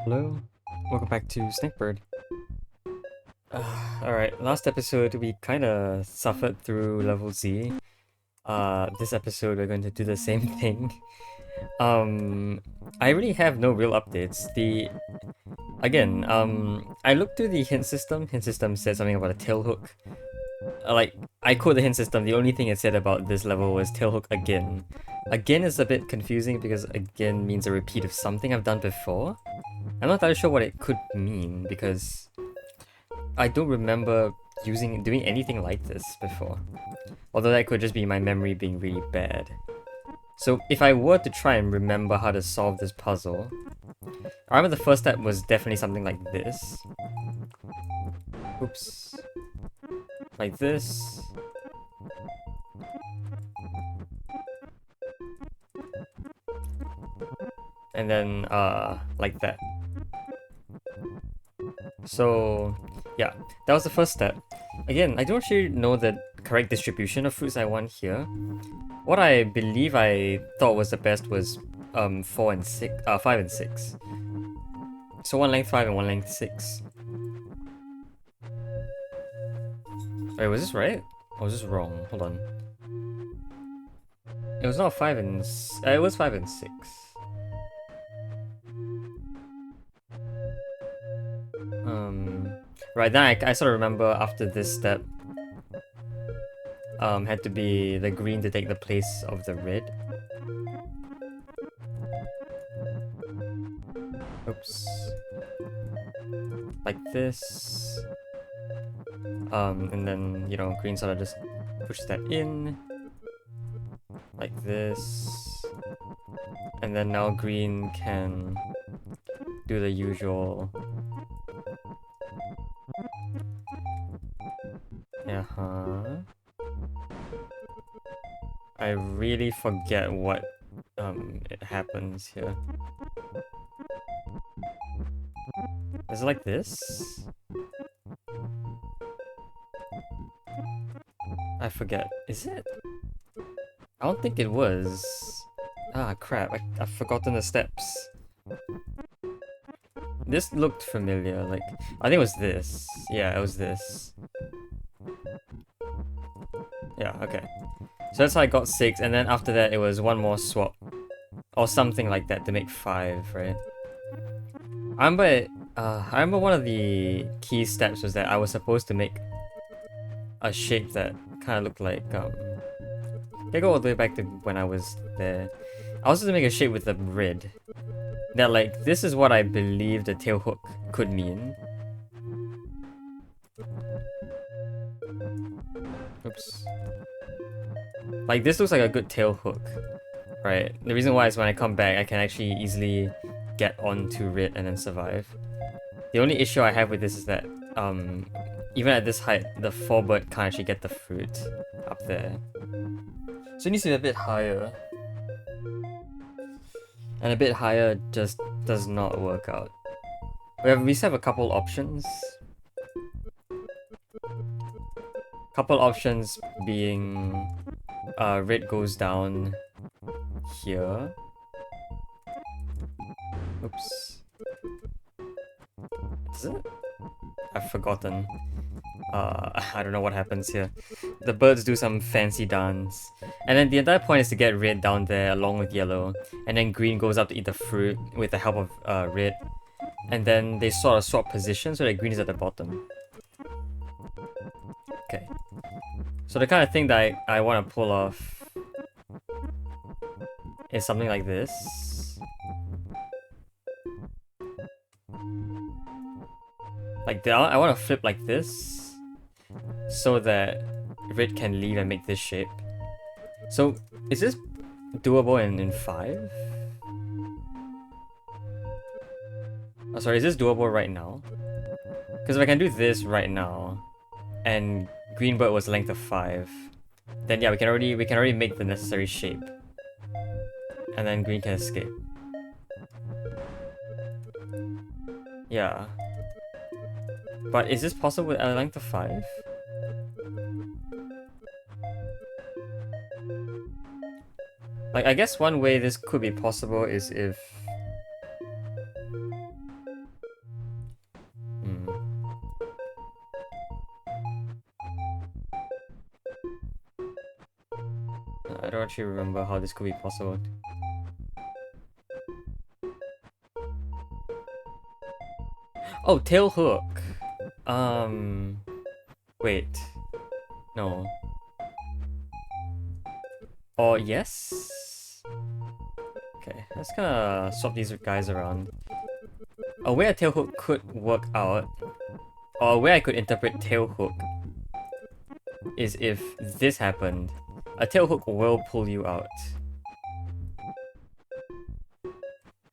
Hello, welcome back to Snekburd. Alright, last episode we kinda suffered through level Z. This episode we're going to do the same thing. I really have no real updates. I looked through the hint system. Hint system said something about a tail hook. I code the hint system, the only thing it said about this level was tail hook again. Again is a bit confusing because again means a repeat of something I've done before. I'm not entirely sure what it could mean because I don't remember doing anything like this before. Although that could just be my memory being really bad. So if I were to try and remember how to solve this puzzle, I remember the first step was definitely something like this. Oops. Like this. And then, like that. So, yeah, that was the first step. Again, I don't actually know the correct distribution of fruits I want here. What I believe I thought was the best was 5 and 6. So one length 5 and one length 6. Wait, was this right? Or was this wrong? Hold on. It was not 5 and it was 5 and 6. Right, then I sort of remember after this step, had to be the green to take the place of the red. Oops. Like this. And then, you know, green sort of just pushes that in. Like this. And then now green can do the usual. I really forget what it happens here. Is it like this? I forget. Is it? I don't think it was. Ah, crap. I've forgotten the steps. This looked familiar. Like, I think it was this. Yeah, it was this. Yeah, okay. So that's how I got 6, and then after that it was one more swap. Or something like that to make 5, right? I remember one of the key steps was that I was supposed to make a shape that kind of looked like, I go all the way back to when I was there. I was supposed to make a shape with the red. That, like, this is what I believe the tail hook could mean. Oops. Like, this looks like a good tail hook, right? The reason why is when I come back, I can actually easily get onto red and then survive. The only issue I have with this is that, even at this height, the forebird can't actually get the fruit up there. So it needs to be a bit higher. And a bit higher just does not work out. We still have a couple options. Couple options being red goes down here. Oops. Is it? I've forgotten. I don't know what happens here. The birds do some fancy dance. And then the entire point is to get red down there along with yellow. And then green goes up to eat the fruit with the help of red. And then they sort of swap positions so that green is at the bottom. Okay. So the kind of thing that I want to pull off is something like this. Like, I want to flip like this so that red can leave and make this shape. So, is this doable in 5? Oh, sorry, is this doable right now? Because if I can do this right now, and green bird was length of 5, then yeah, we can already make the necessary shape. And then green can escape. Yeah. But is this possible at a length of 5? Like, I guess one way this could be possible is if I don't actually remember how this could be possible. Oh, tail hook. Wait. No. Or yes? Okay, let's kinda swap these guys around. A way a tail hook could work out, or a way I could interpret tail hook, is if this happened. A tail hook will pull you out.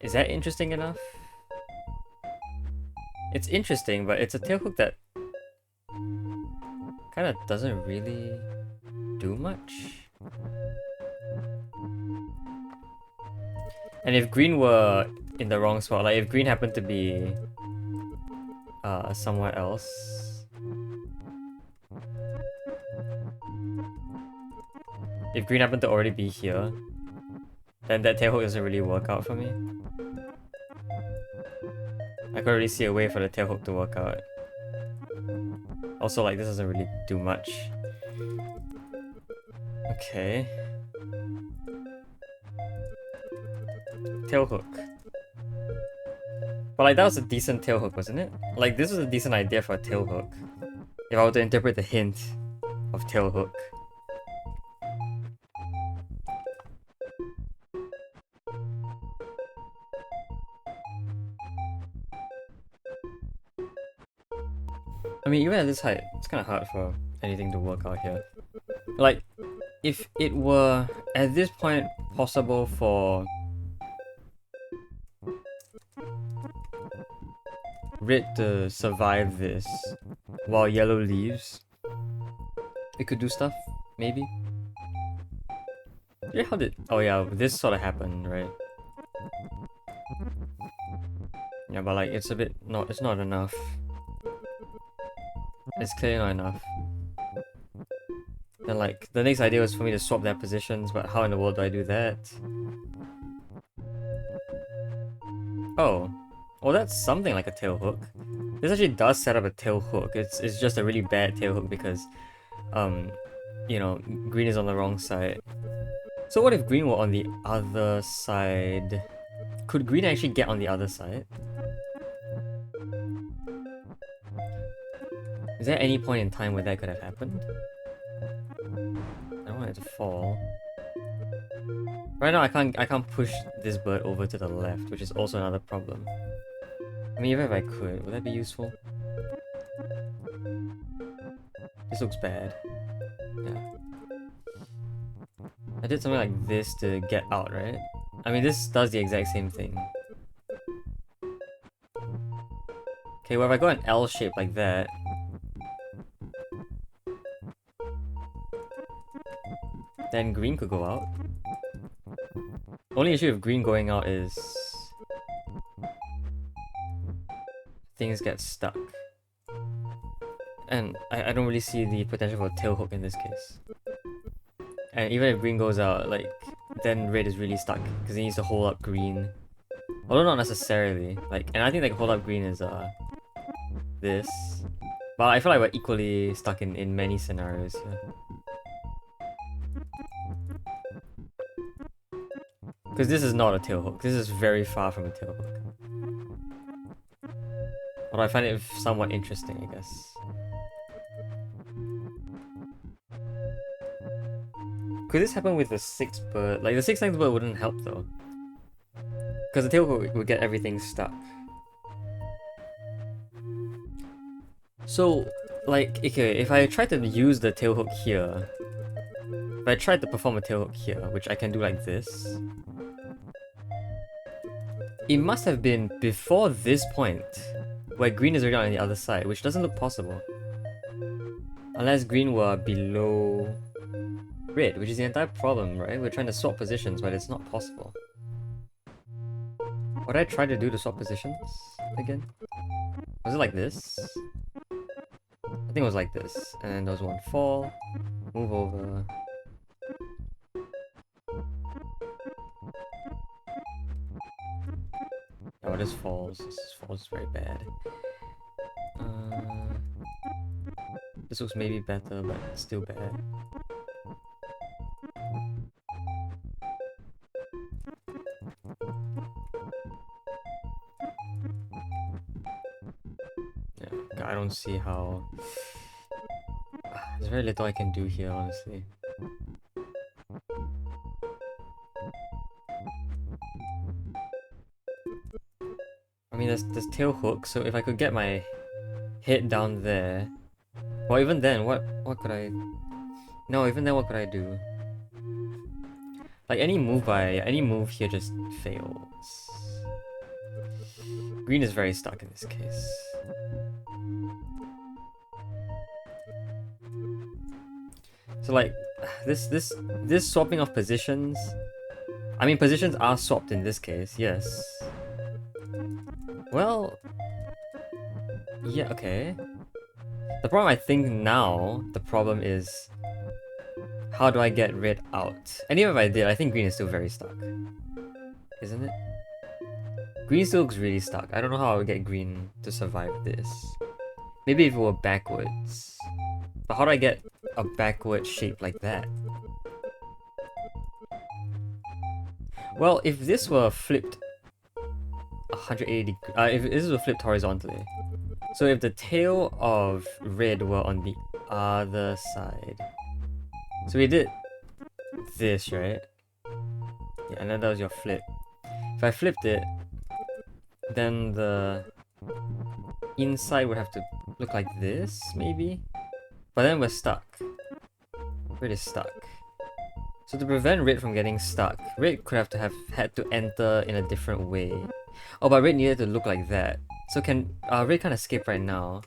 Is that interesting enough? It's interesting, but it's a tail hook that kinda doesn't really do much. And if green were in the wrong spot, like if green happened to be somewhere else. If green happened to already be here, then that tail hook doesn't really work out for me. I could already see a way for the tail hook to work out. Also, like, this doesn't really do much. Okay. Tail hook. But like, that was a decent tail hook, wasn't it? Like, this was a decent idea for a tail hook. If I were to interpret the hint of tail hook. I mean, even at this height, it's kind of hard for anything to work out here. Like, if it were, at this point, possible for red to survive this while yellow leaves, it could do stuff, maybe? Yeah, how did... Oh yeah, this sort of happened, right? Yeah, but like, it's a bit... not. It's not enough. It's clearly not enough. Then like, the next idea was for me to swap their positions, but how in the world do I do that? Oh. Well, that's something like a tail hook. This actually does set up a tail hook. It's just a really bad tail hook because, you know, green is on the wrong side. So what if green were on the other side? Could green actually get on the other side? Is there any point in time where that could have happened? I don't want it to fall. Right now I can't push this bird over to the left, which is also another problem. I mean, even if I could, would that be useful? This looks bad. Yeah. I did something like this to get out, right? I mean, this does the exact same thing. Okay, well if I go an L shape like that, then green could go out. Only issue with green going out is things get stuck. And I don't really see the potential for a tail hook in this case. And even if green goes out, like, then red is really stuck because he needs to hold up green. Although not necessarily. Like, and I think like hold up green is this. But I feel like we're equally stuck in many scenarios here. Because this is not a tail hook. This is very far from a tail hook. Although I find it somewhat interesting, I guess. Could this happen with the sixth bird? Like, the sixth bird wouldn't help though. Because the tail hook would get everything stuck. So, like, okay, if I try to use the tail hook here, if I tried to perform a tail hook here, which I can do like this, it must have been before this point, where green is already on the other side, which doesn't look possible. Unless green were below red, which is the entire problem, right? We're trying to swap positions, but it's not possible. What did I try to do to swap positions again? Was it like this? I think it was like this. And there was one fall, move over. Oh, this falls. This falls very bad. This looks maybe better, but still bad. I don't see how... There's very little I can do here, honestly. I mean, there's tail hook, so if I could get my head down there... Well, even then, what could I... No, even then, what could I do? Like, any move here just fails. Green is very stuck in this case. So like, this swapping of positions... I mean, positions are swapped in this case, yes. Well... Yeah, okay. The problem I think now, the problem is... How do I get red out? And even if I did, I think green is still very stuck. Isn't it? Green still looks really stuck. I don't know how I would get green to survive this. Maybe if it were backwards. But how do I get a backward shape like that? Well, if this were flipped 180 degrees, if this were flipped horizontally. So if the tail of red were on the other side. So we did this, right? Yeah, and then that was your flip. If I flipped it, then the inside would have to look like this, maybe? But then we're stuck. Red is stuck. So to prevent red from getting stuck, red could have had to enter in a different way. Oh, but red needed to look like that. So can red can't escape right now.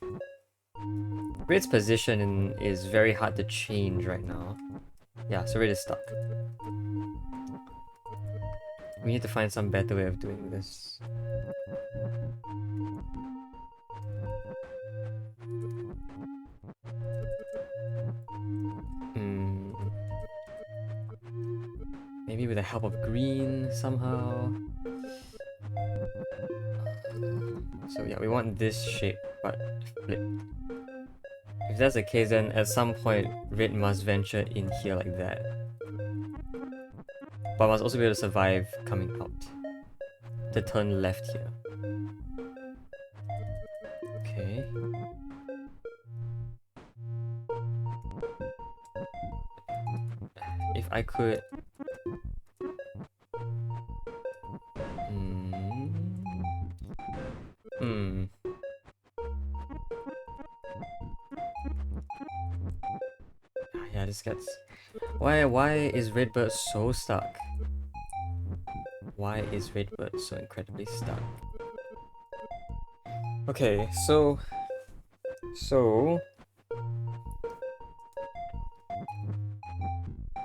Red's position is very hard to change right now. Yeah, so red is stuck. We need to find some better way of doing this. Maybe with the help of green somehow. So yeah, we want this shape, but flip. If that's the case, then at some point red must venture in here like that. But must also be able to survive coming out. To turn left here. Okay. If I could... Yeah, this gets... Why is Redbird so stuck? Why is Redbird so incredibly stuck? Okay, so...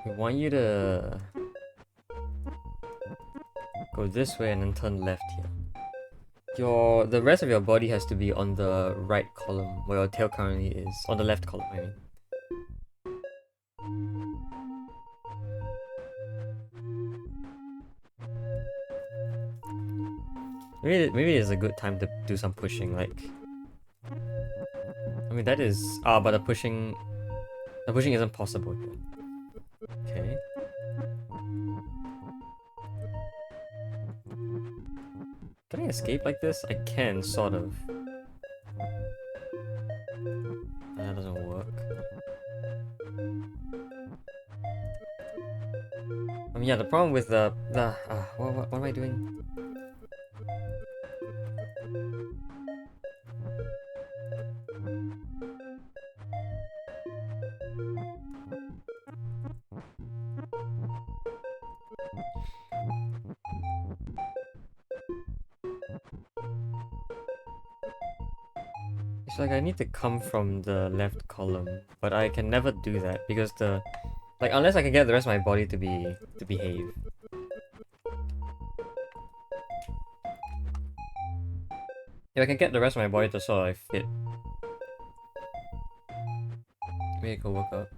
We want you to... go this way and then turn left here. The rest of your body has to be on the right column, where your tail currently is. On the left column, I mean. Maybe it's a good time to do some pushing, like... I mean, that is... but the pushing isn't possible here. Okay. Can I escape like this? I can, sort of. That doesn't work. I mean, yeah, the problem with what am I doing? It's like I need to come from the left column, but I can never do that because unless I can get the rest of my body to behave. If I can get the rest of my body to sort of fit, maybe it could work out.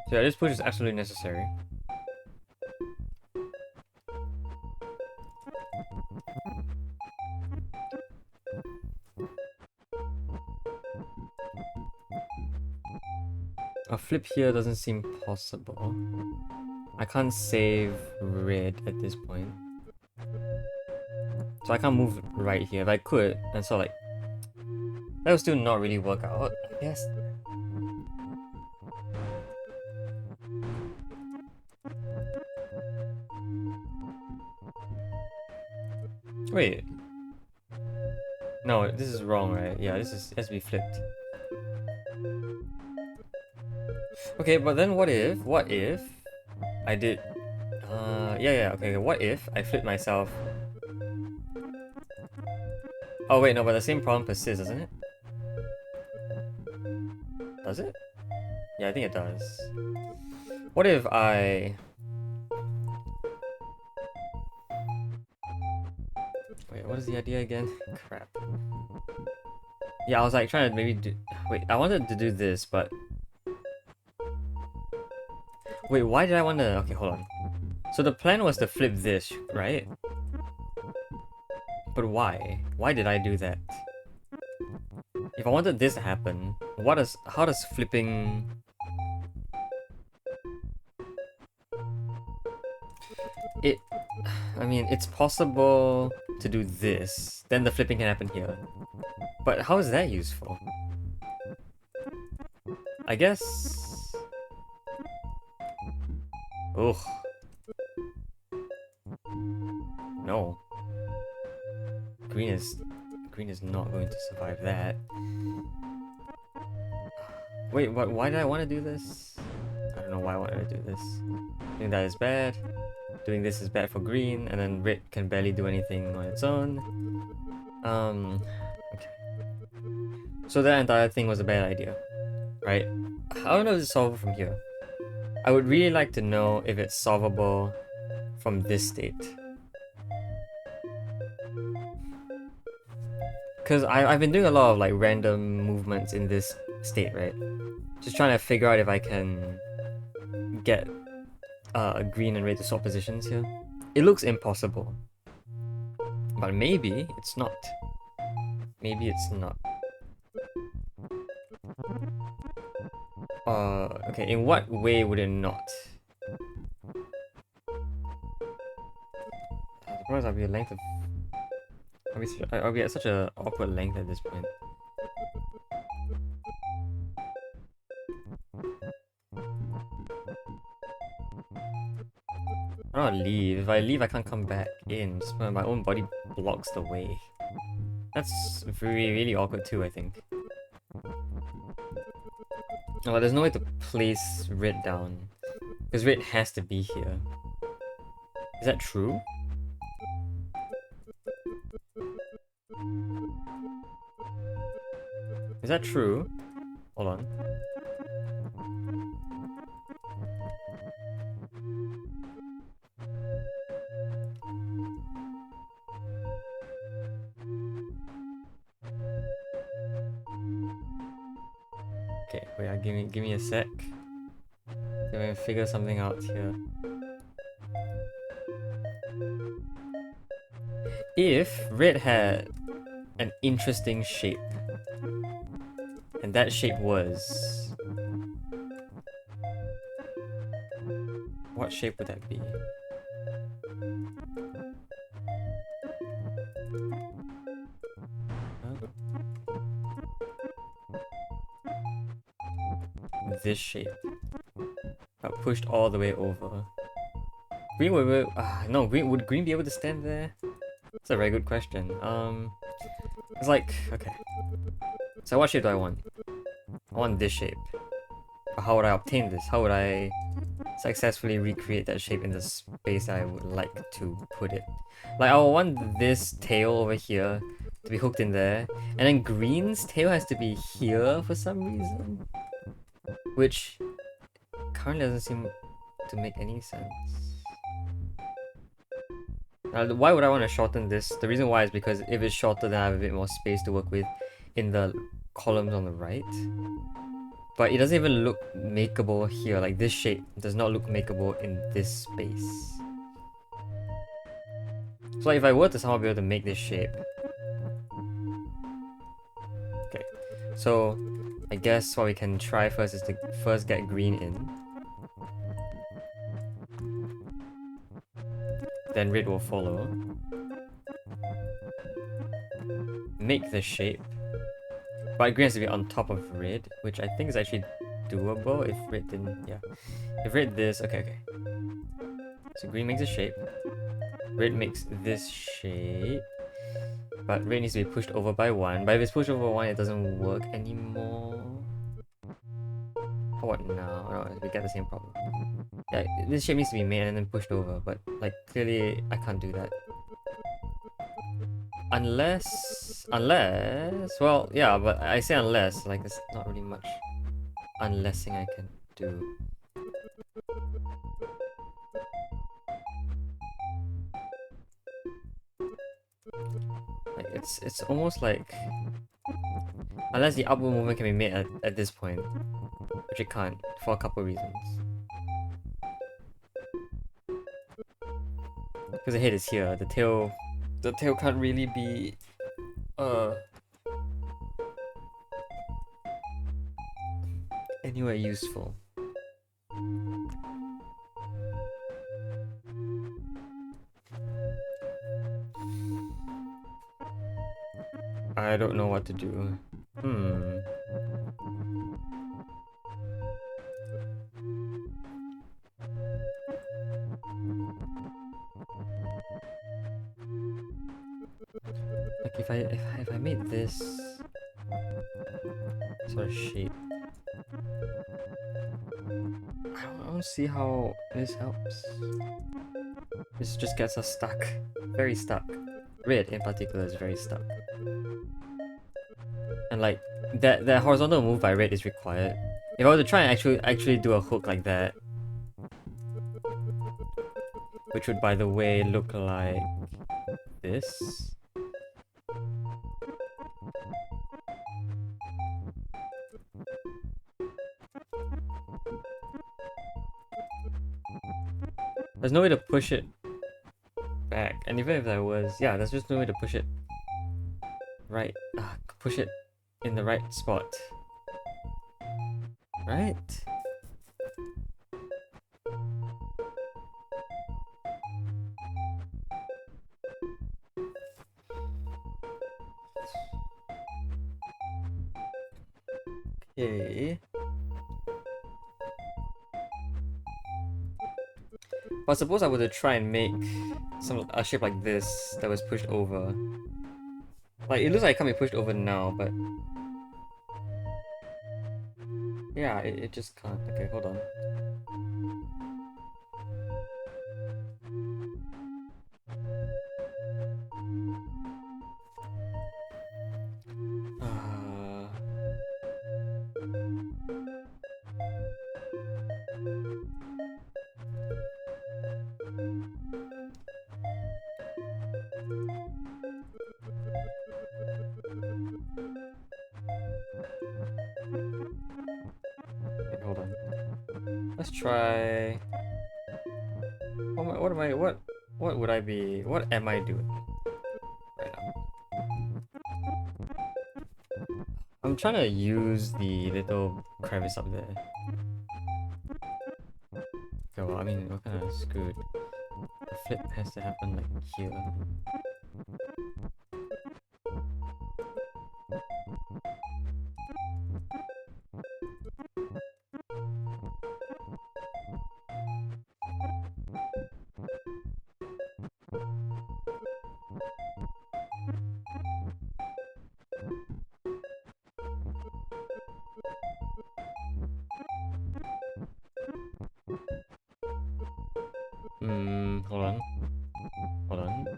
So yeah, this push is absolutely necessary. A flip here doesn't seem possible. I can't save red at this point. So I can't move right here. If I could, and so like that would still not really work out, I guess. Wait. No, this is wrong, right? Yeah, this has to be flipped. Okay, but then what if I did yeah, okay, what if I flip myself? Oh wait, no, but the same problem persists, doesn't it? Does it? Yeah, I think it does. What if I... Wait, what is the idea again? Crap. Yeah, I was like trying to maybe do... Wait, I wanted to do this, but... Wait, why did I want to... Okay, hold on. So the plan was to flip this, right? But why? Why did I do that? If I wanted this to happen, how does flipping... I mean, it's possible to do this, then the flipping can happen here. But how is that useful? I guess... Ugh. No. Green is not going to survive that. Wait, why did I want to do this? I don't know why I wanted to do this. Doing that is bad. Doing this is bad for green, and then red can barely do anything on its own. Okay. So that entire thing was a bad idea, right? I don't know if it's solvable from here. I would really like to know if it's solvable from this state. Because I've been doing a lot of like random movements in this state, right? Just trying to figure out if I can get green and red to swap positions here. It looks impossible. But maybe it's not. Maybe it's not. Okay, in what way would it not? I suppose I'll be a length of... I'll be at such an awkward length at this point. I don't want to leave. If I leave, I can't come back in. Just my own body blocks the way. That's really awkward too, I think. Oh, there's no way to place red down. Because red has to be here. Is that true? Is that true? Hold on. Okay, wait, give me a sec. I'm gonna figure something out here. If red had an interesting shape, and that shape was... What shape would that be? This shape. Got pushed all the way over. Green would... no, would green be able to stand there? That's a very good question. It's like... Okay. So what shape do I want? I want this shape. But how would I obtain this? How would I successfully recreate that shape in the space I would like to put it? Like, I would want this tail over here to be hooked in there. And then green's tail has to be here for some reason. Which currently doesn't seem to make any sense. Why would I want to shorten this? The reason why is because if it's shorter, then I have a bit more space to work with in the columns on the right. But it doesn't even look makeable here. Like, this shape does not look makeable in this space. So like, if I were to somehow be able to make this shape... Okay, so I guess what we can try first is to first get green in. Then red will follow. make the shape. But green has to be on top of red, which I think is actually doable if red didn't, yeah. If red this, okay. So green makes a shape. Red makes this shape. But red needs to be pushed over by 1. But if it's pushed over 1, it doesn't work anymore. Oh, what now? No, we get the same problem. Yeah, this shape needs to be made and then pushed over, but like clearly I can't do that. Unless, well, yeah, but I say unless, like there's not really much unlessing I can do. Like it's almost like, unless the upward movement can be made at this point, which it can't for a couple reasons. Because the head is here, the tail can't really be anywhere useful. I don't know what to do. Like if I made this sort of shape, I don't see how this helps. This just gets us stuck. Very stuck. Red in particular is very stuck. And like that horizontal move by red is required. If I were to try and actually do a hook like that, which would by the way look like this. There's no way to push it back, and even if there was, yeah, there's just no way to push it right, push it in the right spot. Right? Okay. But suppose I were to try and make a shape like this that was pushed over. Like, it looks like it can't be pushed over now, but yeah, it just can't. Okay, hold on. Let's try. What would I be? What am I doing right now? I'm trying to use the little crevice up there. Okay, well, I mean, we're kind of screwed. The flip has to happen like here. Hold on.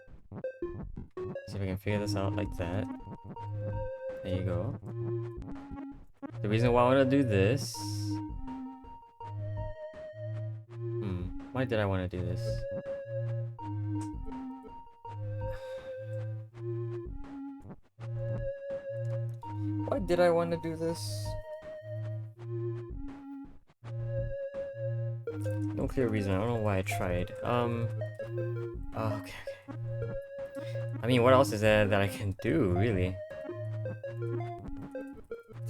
See if I can figure this out like that. There you go. The reason why I want to do this... why did I want to do this? Why did I want to do this? No clear reason. I don't know why I tried. Okay. I mean, what else is there that I can do, really?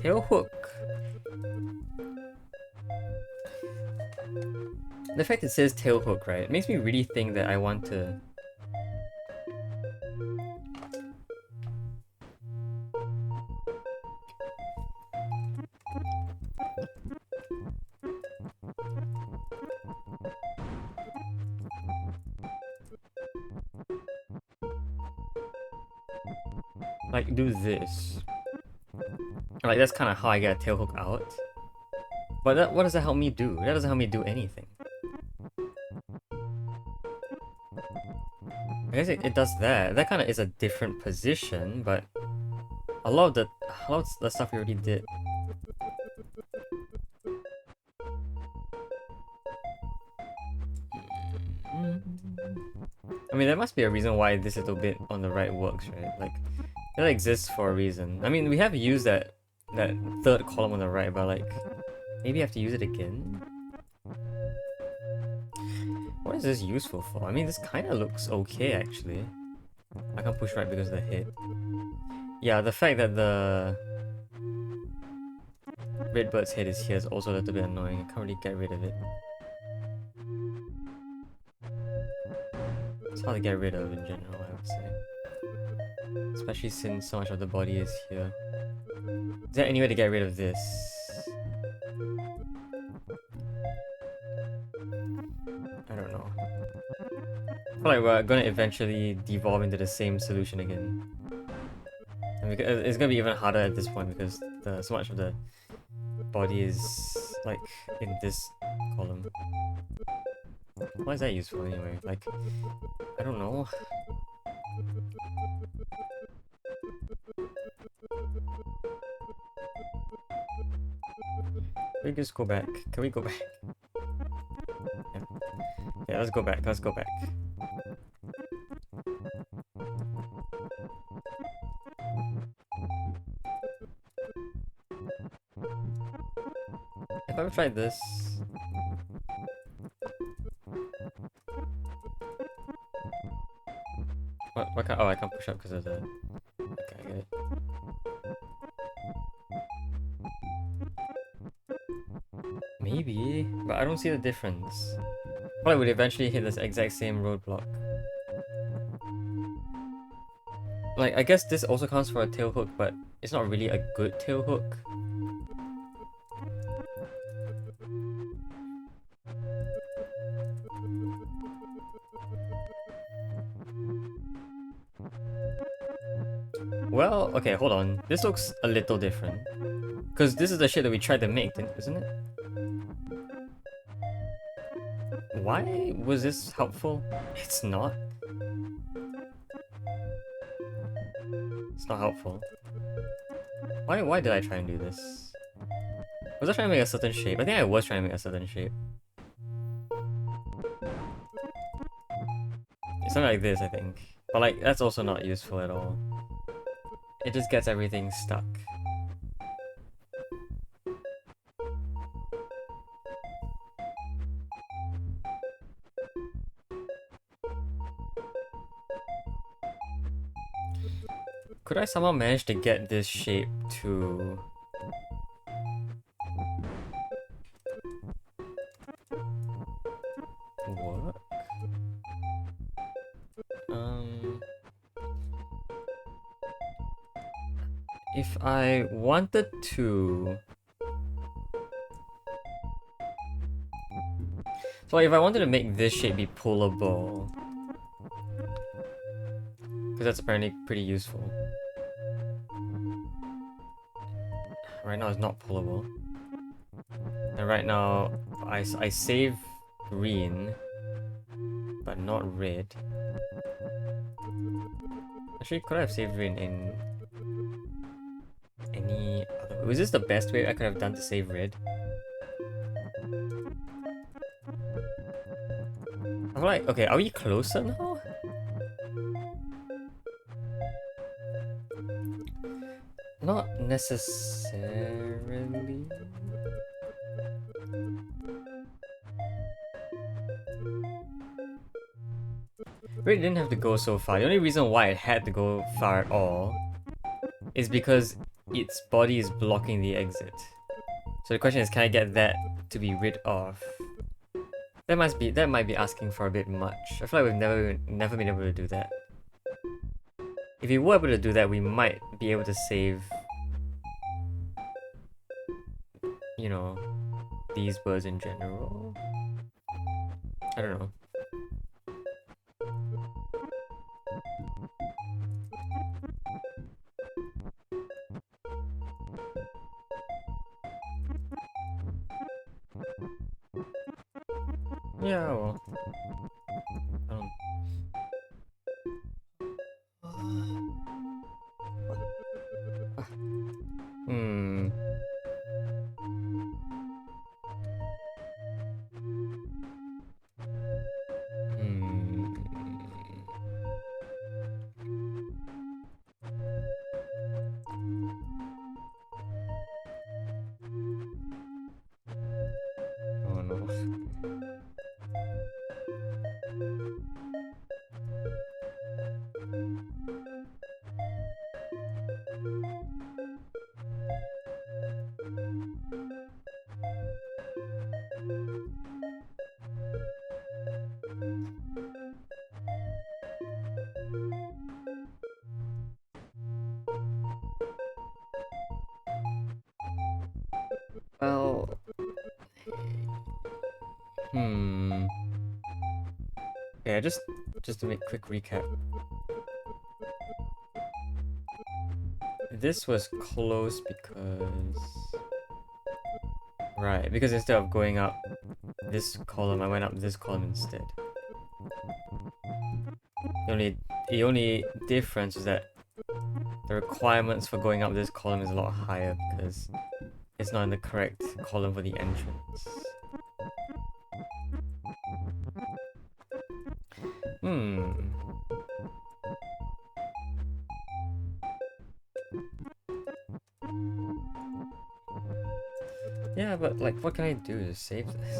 Tail hook. The fact it says tail hook, right, it makes me really think that I want to like do this. Like that's kind of how I get a tail hook out. But that, what does that help me do? That doesn't help me do anything. I guess it does that. That kind of is a different position, but a lot of the stuff we already did. I mean, there must be a reason why this little bit on the right works, right? Like, that exists for a reason. I mean, we have used that third column on the right, but like, maybe I have to use it again? What is this useful for? I mean, this kind of looks okay, actually. I can't push right because of the hit. Yeah, the fact that the Redbird's head is here is also a little bit annoying. I can't really get rid of it. It's hard to get rid of in general, I would say. Especially since so much of the body is here. Is there any way to get rid of this? I don't know. I feel like we're gonna eventually devolve into the same solution again. And it's gonna be even harder at this point because so much of the body is like in this column. Why is that useful anyway? Like, I don't know. Can we just go back? Can we go back? Yeah, let's go back. Let's go back. If I ever tried this... What can't... Oh, I can't push up because of the... Okay, I get it. Maybe, but I don't see the difference. Probably would eventually hit this exact same roadblock. Like, I guess this also counts for a tail hook, but it's not really a good tail hook. Well, okay, hold on. This looks a little different. Because this is the shit that we tried to make, isn't it? Why was this helpful? It's not. It's not helpful. Why did I try and do this? Was I trying to make a certain shape? I think I was trying to make a certain shape. It's something like this, I think. But like, that's also not useful at all. It just gets everything stuck. Could I somehow manage to get this shape to... work? If I wanted to... So if I wanted to make this shape be pullable... Because that's apparently pretty useful. Right now it's not pullable. And right now I save green, but not red. Actually, could I have saved green in any other way? Was this the best way I could have done to save red? I'm like, okay, are we closer now? Not necessarily. Red didn't have to go so far. The only reason why it had to go far at all is because its body is blocking the exit. So the question is, can I get that to be rid of? That might be asking for a bit much. I feel like we've never been able to do that. If we were able to do that, we might be able to save, you know, these birds in general. I don't know. Yeah, well. Um, hmm. Hmm. Oh no. Well, hmm. Yeah, just to make a quick recap. This was close because... Right, because instead of going up this column, I went up this column instead. The only difference is that the requirements for going up this column is a lot higher because it's not in the correct column for the entrance. Hmm. Yeah, but like, what can I do to save this?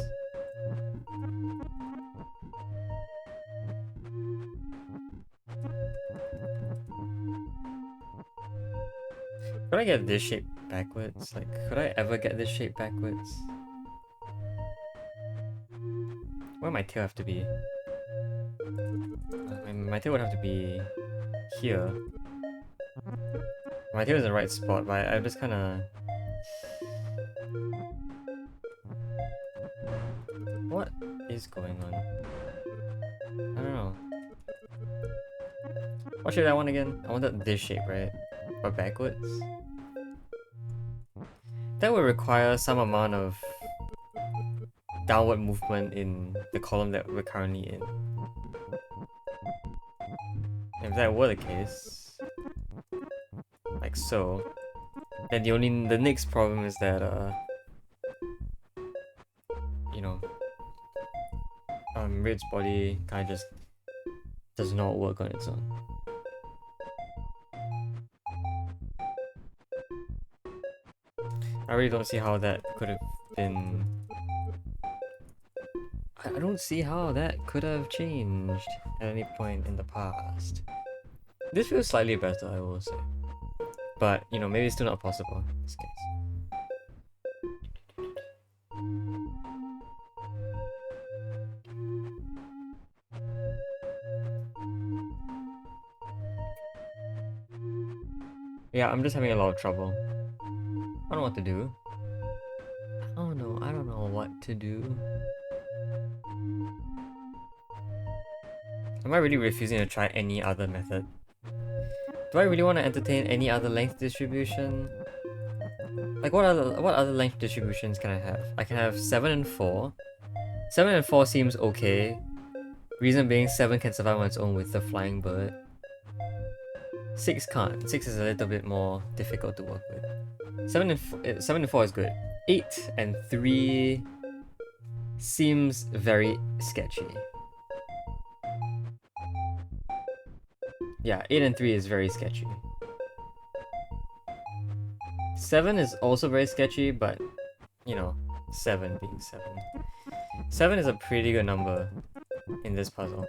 Could I get this shape backwards? Like, could I ever get this shape backwards? Where my tail have to be? My tail would have to be here. My tail is in the right spot, but I just kind of... What is going on? I don't know. What shape did I want again? I wanted this shape, right? But backwards? That would require some amount of downward movement in the column that we're currently in. If that were the case, like so, then the next problem is that you know, Red's body kind of just does not work on its own. I really don't see how that could have been... I don't see how that could have changed at any point in the past. This feels slightly better, I will say. But, you know, maybe it's still not possible in this case. Yeah, I'm just having a lot of trouble. I don't know what to do. I don't know what to do. Am I really refusing to try any other method? Do I really want to entertain any other length distribution? Like, what other length distributions can I have? I can have 7 and 4. 7 and 4 seems okay. Reason being, 7 can survive on its own with the flying bird. 6 can't. 6 is a little bit more difficult to work with. 7 and 4 is good. 8 and 3 seems very sketchy. Yeah, 8 and 3 is very sketchy. 7 is also very sketchy, but, you know, 7 being 7. 7 is a pretty good number in this puzzle.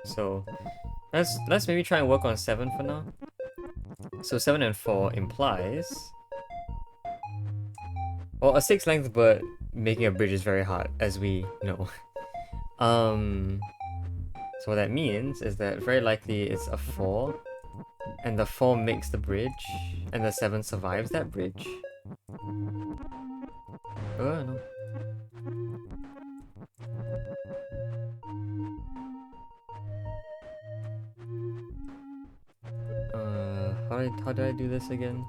So, let's maybe try and work on 7 for now. So 7 and 4 implies... Well, a 6 length bird making a bridge is very hard, as we know. So what that means is that very likely it's a 4, and the 4 makes the bridge, and the 7 survives that bridge. Oh no. How do I do this again?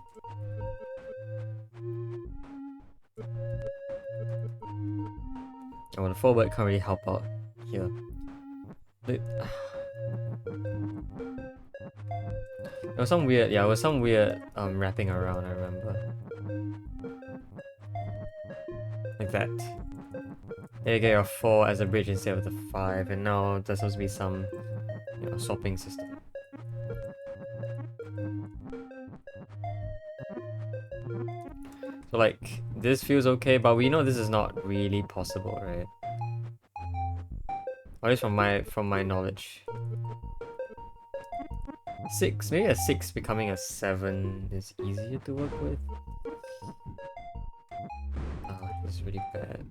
Oh, the forward can't really help out here. There was some weird, yeah, it was some weird wrapping around, I remember. Like that. There you get your 4 as a bridge instead of the 5, and now there's supposed to be some, you know, swapping system. So like, this feels okay, but we know this is not really possible, right? At least from my knowledge. 6, maybe a 6 becoming a 7 is easier to work with. Ah, this is really bad.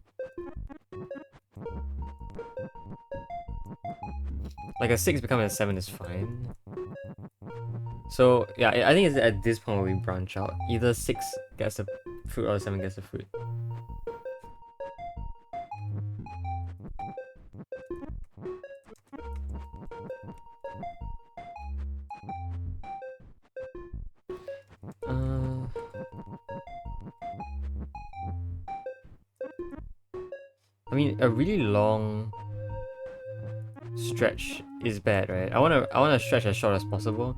Like a 6 becoming a 7 is fine. So yeah, I think it's at this point where we branch out. Either 6 gets the fruit or 7 gets the fruit. I mean, a really long stretch is bad, right? I wanna stretch as short as possible.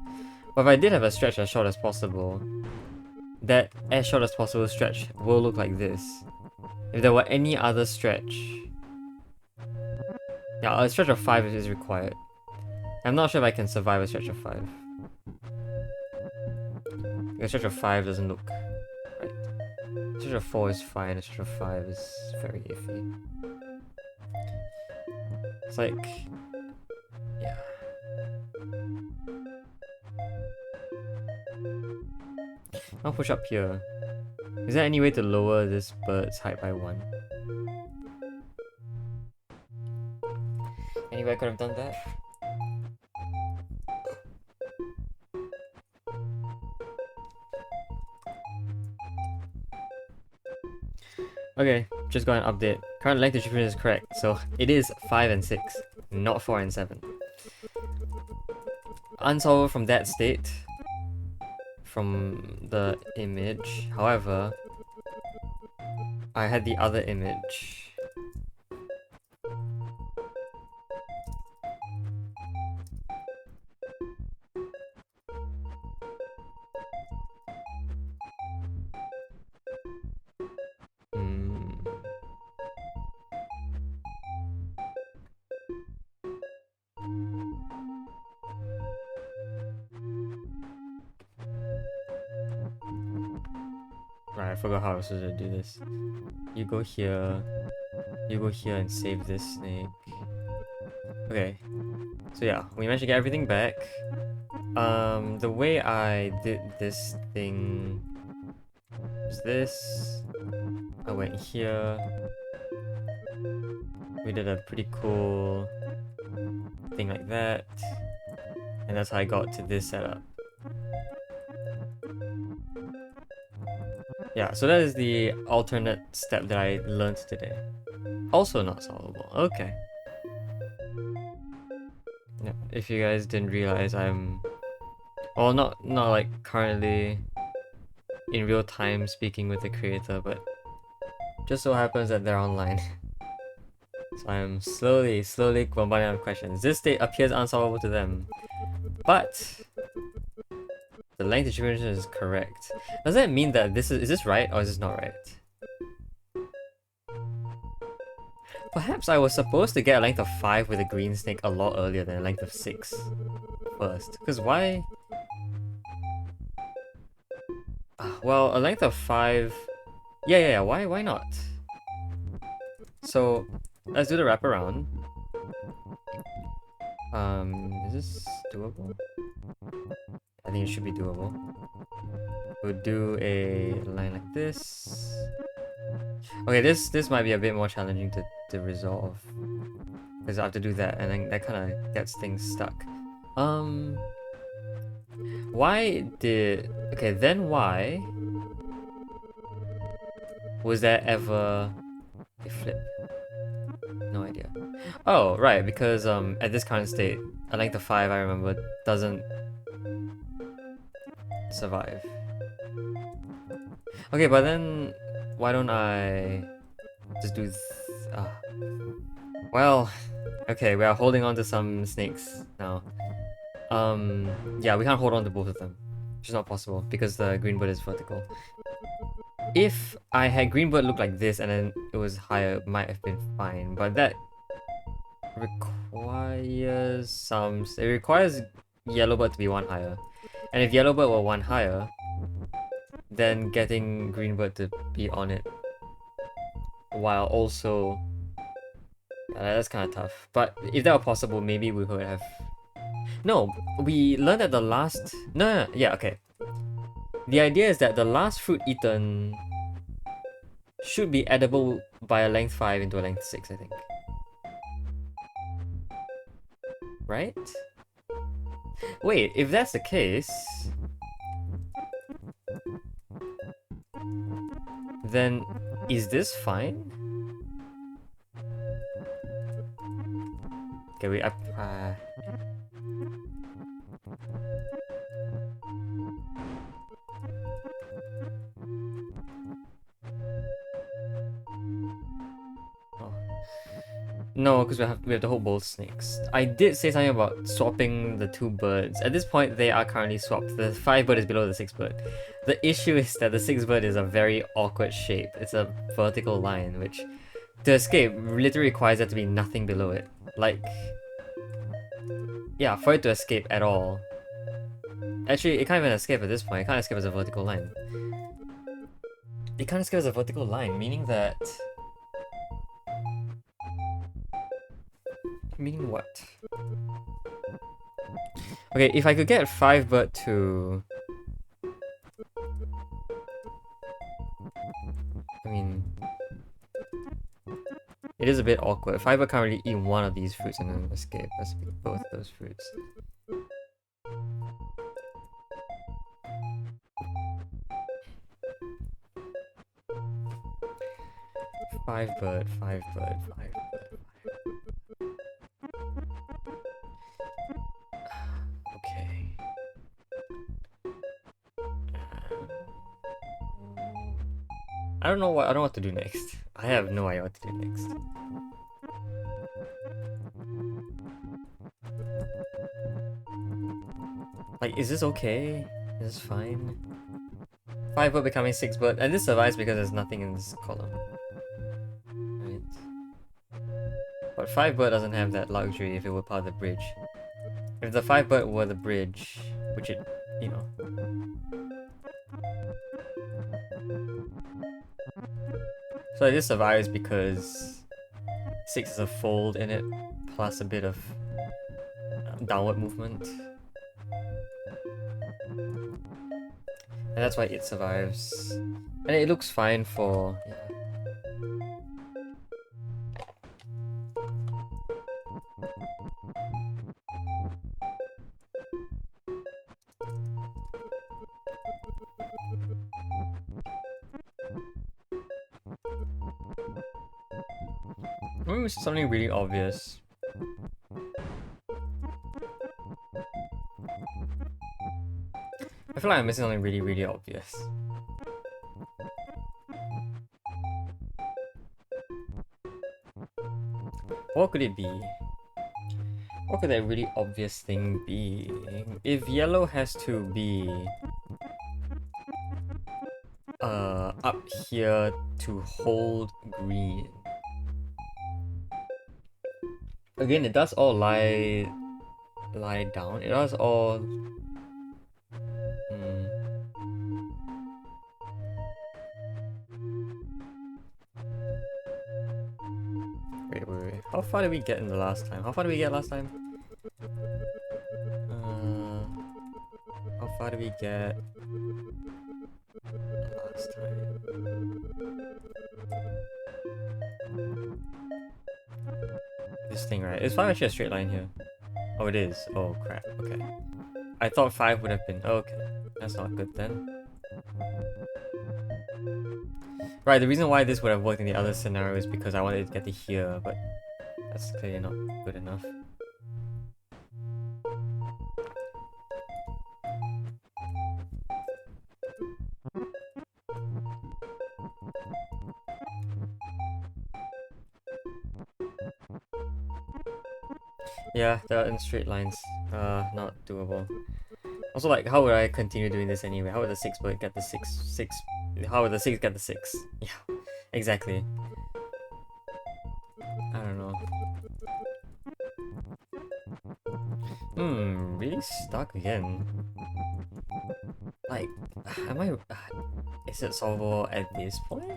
But if I did have a stretch as short as possible, that as short as possible stretch will look like this. If there were any other stretch, yeah, a stretch of 5 is required. I'm not sure if I can survive a stretch of 5. A stretch of 5 doesn't look right. A stretch of 4 is fine, a stretch of 5 is very iffy. It's like, yeah. I'll push up here. Is there any way to lower this bird's height by 1? Any way I could have done that? Okay, just got an update. Current length distribution is correct, so it is 5 and 6, not 4 and 7. Unsolvable from that state, from the image. However, I had the other image. Right, I forgot how I was supposed to do this. You go here and save this snake. Okay, so yeah, we managed to get everything back. The way I did this thing was this. I went here. We did a pretty cool thing like that. And that's how I got to this setup. Yeah, so that is the alternate step that I learned today. Also not solvable. Okay. Yeah, if you guys didn't realize, I'm... well, not like currently in real time speaking with the creator, but just so happens that they're online. So I'm slowly bombarding them with questions. This state appears unsolvable to them, but the length distribution is correct. Does that mean that this is this right or is this not right? Perhaps I was supposed to get a length of 5 with a green snake a lot earlier than a length of 6 first. Because why? Well, a length of 5... Yeah, why not? So, let's do the wraparound. Is this doable? I think it should be doable. We'll do a line like this. Okay, this might be a bit more challenging to resolve. Because I have to do that and then that kind of gets things stuck. Why did... okay, then why was there ever a flip? No idea. Oh, right, because at this current state, a length of 5, I remember, doesn't survive. Okay, but then why don't I just do Well, okay, we are holding on to some snakes now. Yeah, we can't hold on to both of them. Which is not possible because the green bird is vertical. If I had green bird look like this and then it was higher, it might have been fine. But that requires some... It requires yellow bird to be one higher. And if yellow bird were one higher, then getting green bird to be on it while also... that's kind of tough. But if that were possible, maybe we would have... No, we learned that the last... No, yeah, okay. The idea is that the last fruit eaten should be edible by a length 5 into a length 6, I think. Right? Wait, if that's the case... Then, is this fine? Okay, wait, No, because we have to hold both snakes. I did say something about swapping the two birds. At this point, they are currently swapped. The 5 bird is below the 6 bird. The issue is that the 6 bird is a very awkward shape. It's a vertical line, which to escape literally requires there to be nothing below it. Like, yeah, for it to escape at all. Actually, it can't even escape at this point. It can't escape as a vertical line. It can't escape as a vertical line, meaning that... Meaning what? Okay, if I could get 5 bird to... I mean... It is a bit awkward. 5 bird can't really eat one of these fruits and then escape. Let's pick both those fruits. Five bird, 5 bird, 5 bird. Okay. I don't know what to do next. I have no idea what to do next. Like, is this okay? Is this fine? 5 bird becoming 6 bird, and this survives because there's nothing in this column. Right. But 5 bird doesn't have that luxury if it were part of the bridge. If the 5 bird were the bridge, which it, you know. So this survives because 6 is a fold in it, plus a bit of downward movement. And that's why it survives. And it looks fine for... Yeah. Maybe something really obvious. I feel like I'm missing something really, really obvious. What could it be? What could that really obvious thing be? If yellow has to be up here to hold green. Again, it does all lie down. It does all... Wait. How far did we get in the last time? How far did we get last time? How far did we get last time? This thing, right? Is 5 actually a straight line here? Oh, it is. Oh, crap. Okay. I thought 5 would have been... Oh, okay. That's not good then. Right, the reason why this would have worked in the other scenario is because I wanted to get to here, but that's clearly not good enough. Yeah, they're in straight lines. Not doable. Also, like, how would I continue doing this anyway? How would the 6 bird get the 6? How would the 6 get the 6? Yeah, exactly. I don't know. Really stuck again. Like, am I... Is it solvable at this point?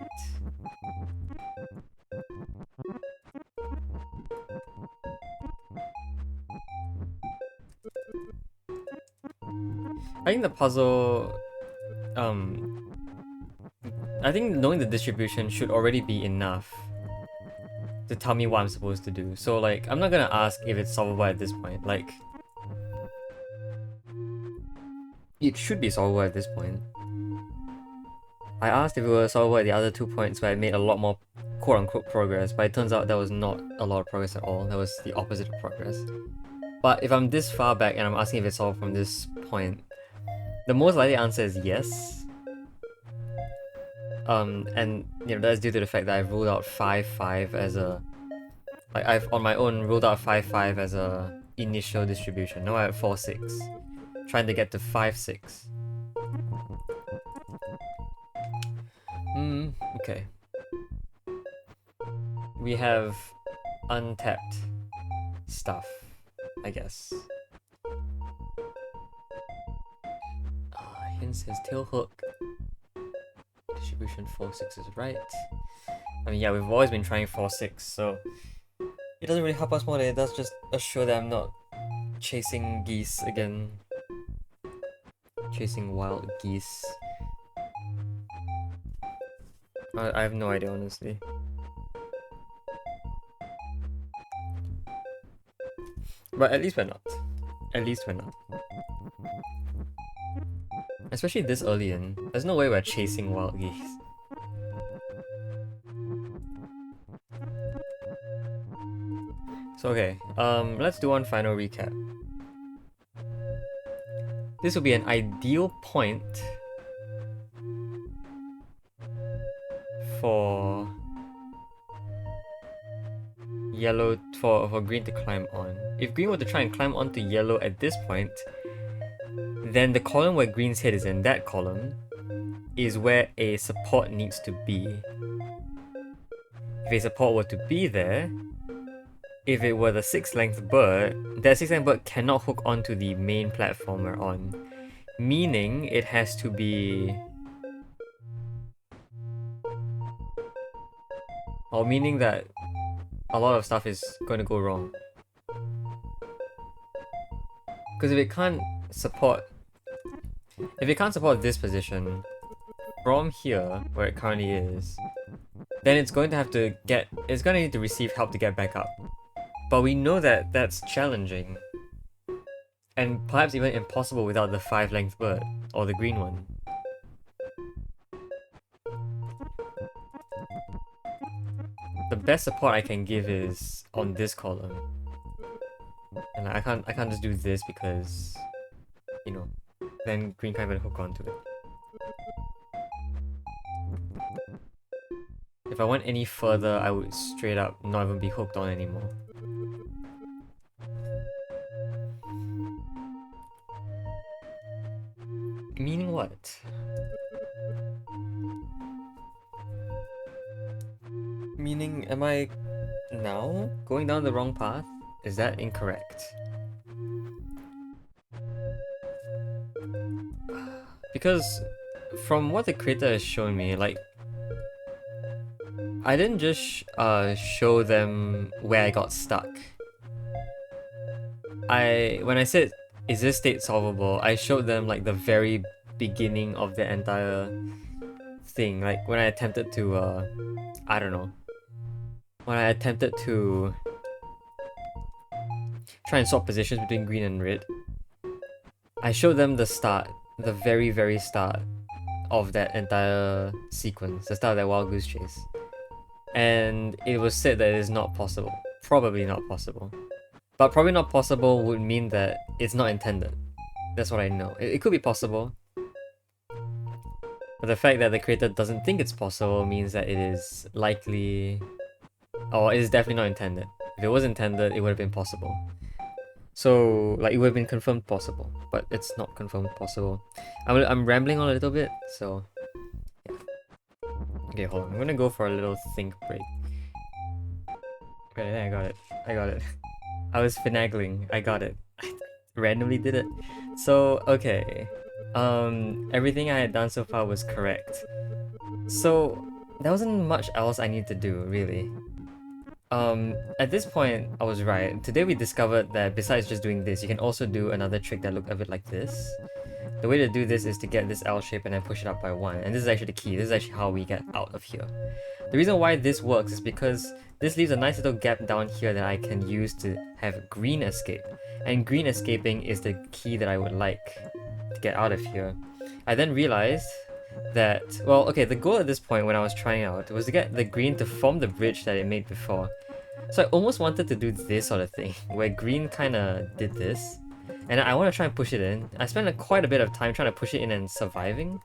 I think the puzzle... I think knowing the distribution should already be enough to tell me what I'm supposed to do. So, like, I'm not gonna ask if it's solvable at this point. Like, it should be solvable at this point. I asked if it was solvable at the other 2 points where I made a lot more quote-unquote progress, but it turns out that was not a lot of progress at all. That was the opposite of progress. But if I'm this far back and I'm asking if it's solved from this point, the most likely answer is yes. And you know, that's due to the fact that I've ruled out 5-5 as a... Like, I've on my own ruled out 5-5 as a initial distribution. Now I have 4-6. Trying to get to 5-6. Okay. We have untapped stuff, I guess. Hint says tail hook. Distribution 4-6 is right. I mean, yeah, we've always been trying 4-6, so it doesn't really help us more than it does just assure that I'm not chasing geese again. Chasing wild geese. I have no idea, honestly. But at least we're not. At least we're not. Especially this early in. There's no way we're chasing wild geese. So okay, let's do one final recap. This will be an ideal point for yellow, for green to climb on. If green were to try and climb onto yellow at this point, then the column where green's head is in, that column, is where a support needs to be. If a support were to be there, if it were the 6-length bird, that 6-length bird cannot hook onto the main platform we're on. Meaning it has to be... Or meaning that a lot of stuff is going to go wrong. Because if it can't support this position from here, where it currently is, then it's going to have to it's going to need to receive help to get back up. But we know that that's challenging. And perhaps even impossible without the 5-length bird, or the green one. The best support I can give is on this column. And I can't just do this because, you know, then green can't even hook onto it. If I went any further, I would straight up not even be hooked on anymore. Meaning what? Meaning, am I now going down the wrong path? Is that incorrect? Because from what the creator has shown me, like, I didn't just show them where I got stuck. When I said, is this state solvable, I showed them like the very beginning of the entire thing. Like when I attempted to, I don't know. When I attempted to try and swap positions between green and red, I showed them the start, the very, very start of that entire sequence, the start of that wild goose chase. And it was said that it is not possible. Probably not possible. But probably not possible would mean that it's not intended. That's what I know. It could be possible. But the fact that the creator doesn't think it's possible means that it is likely... or it is definitely not intended. If it was intended, it would have been possible. So, like, it would have been confirmed possible, but it's not confirmed possible. I'm rambling on a little bit, so yeah. Okay, hold on. I'm gonna go for a little think break. Okay, I got it. I got it. I was finagling. I got it. I randomly did it. So, okay. Everything I had done so far was correct. So, there wasn't much else I need to do, really. At this point, I was right. Today we discovered that besides just doing this, you can also do another trick that looked a bit like this. The way to do this is to get this L shape and then push it up by 1. And this is actually the key. This is actually how we get out of here. The reason why this works is because this leaves a nice little gap down here that I can use to have green escape. And green escaping is the key that I would like to get out of here. I then realized that, well, okay, the goal at this point when I was trying out was to get the green to form the bridge that it made before. So I almost wanted to do this sort of thing, where green kinda did this, and I want to try and push it in. I spent quite a bit of time trying to push it in and surviving.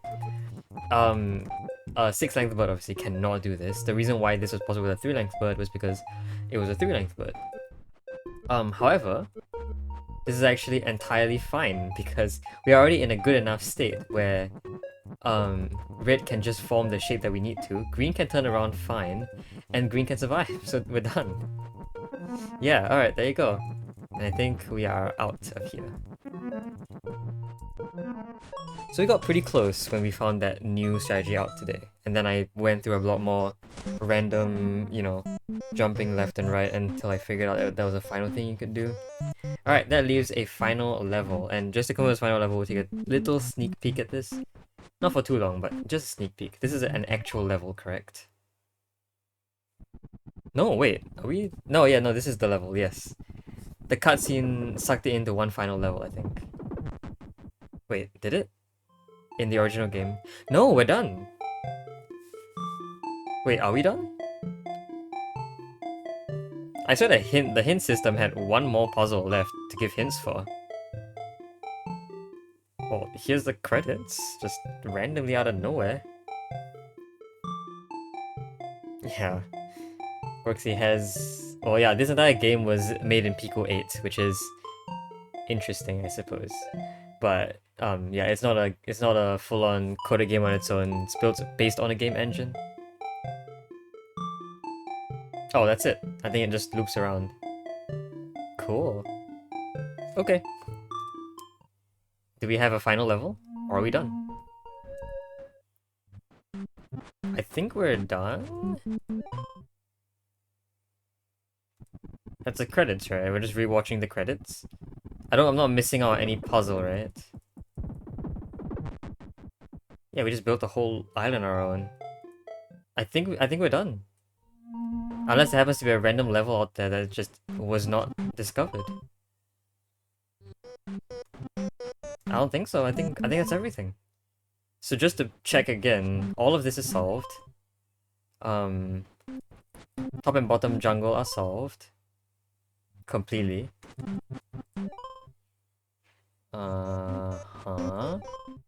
A 6-length bird obviously cannot do this. The reason why this was possible with a 3-length bird was because it was a 3-length bird. However, this is actually entirely fine because we are already in a good enough state where red can just form the shape that we need to, green can turn around fine, and green can survive, so we're done. Yeah, alright, there you go. And I think we are out of here. So we got pretty close when we found that new strategy out today. And then I went through a lot more random, you know, jumping left and right until I figured out that was a final thing you could do. Alright, that leaves a final level. And just to come to this final level, we'll take a little sneak peek at this. Not for too long, but just a sneak peek. This is an actual level, correct? No, wait, are we? No, yeah, no, this is the level, yes. The cutscene sucked it into one final level, I think. Wait, did it? In the original game? No, we're done! Wait, are we done? I saw that the hint system had one more puzzle left to give hints for. Well, here's the credits, just randomly out of nowhere. Yeah. Roxy has... Well, yeah, this entire game was made in Pico 8, which is interesting, I suppose. But yeah, it's not a full-on coded game on its own. It's built based on a game engine. Oh, that's it. I think it just loops around. Cool. Okay. Do we have a final level? Or are we done? I think we're done? That's the credits, right? We're just rewatching the credits? I'm not missing out on any puzzle, right? Yeah, we just built the whole island on our own. I think we're done. Unless there happens to be a random level out there that just was not discovered. I don't think so. I think that's everything. So just to check again, all of this is solved. Top and bottom jungle are solved. Completely.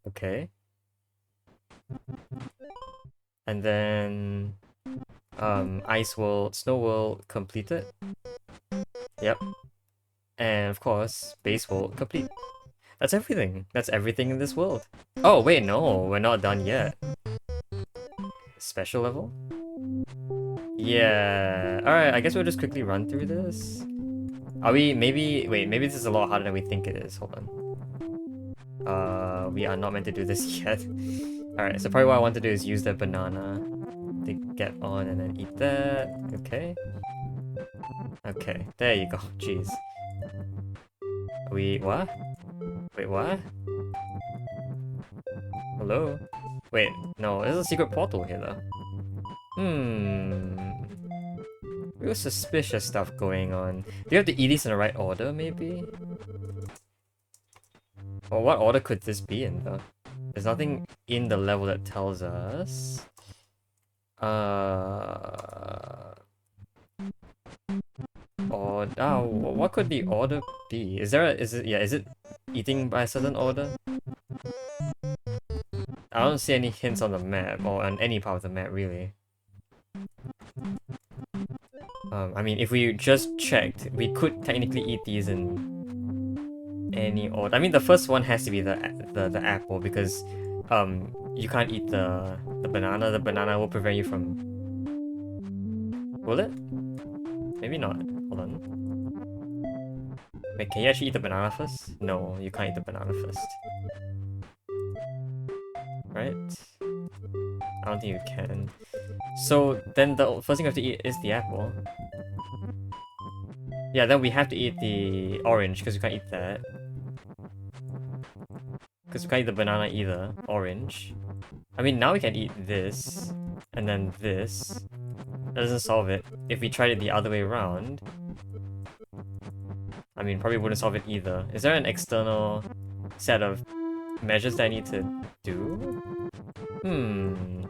Okay. And then Ice World, Snow World completed. Yep. And of course, Base World complete. That's everything. That's everything in this world. Oh wait, no, we're not done yet. Special level? Yeah. Alright, I guess we'll just quickly run through this. Are we maybe maybe this is a lot harder than we think it is. Hold on. We are not meant to do this yet. Alright, so probably what I want to do is use the banana to get on and then eat that. Okay. Okay, there you go. Jeez. What? Wait, what? Hello? Wait, no, there's a secret portal here though. Real suspicious stuff going on. Do you have to eat these in the right order, maybe? Or what order could this be in though? There's nothing in the level that tells us. What could the order be? Is it eating by a certain order? I don't see any hints on the map, or on any part of the map, really. I mean, if we just checked, we could technically eat these in any order. I mean, the first one has to be the apple because you can't eat the banana. The banana will prevent you from. Will it? Maybe not. Hold on. Wait, can you actually eat the banana first? No, you can't eat the banana first. Right? I don't think you can. So then the first thing we have to eat is the apple. Yeah, then we have to eat the orange because we can't eat that. Because we can't eat the banana either. Orange. I mean, now we can eat this. And then this. That doesn't solve it. If we tried it the other way around... I mean, probably wouldn't solve it either. Is there an external set of measures that I need to do?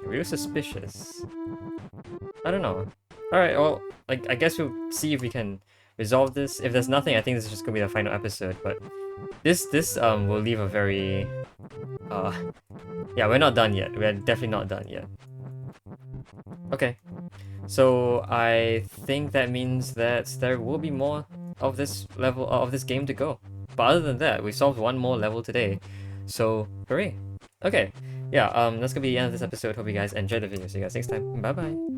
Real suspicious. I don't know. Alright, well, like, I guess we'll see if we can resolve this. If there's nothing, I think this is just gonna be the final episode, but this will leave a very... yeah, we're not done yet. We're definitely not done yet. Okay. So, I think that means that there will be more of this level, of this game to go. But other than that, we solved one more level today. So, hooray. Okay. Yeah, that's gonna be the end of this episode. Hope you guys enjoyed the video. See you guys next time. Bye bye.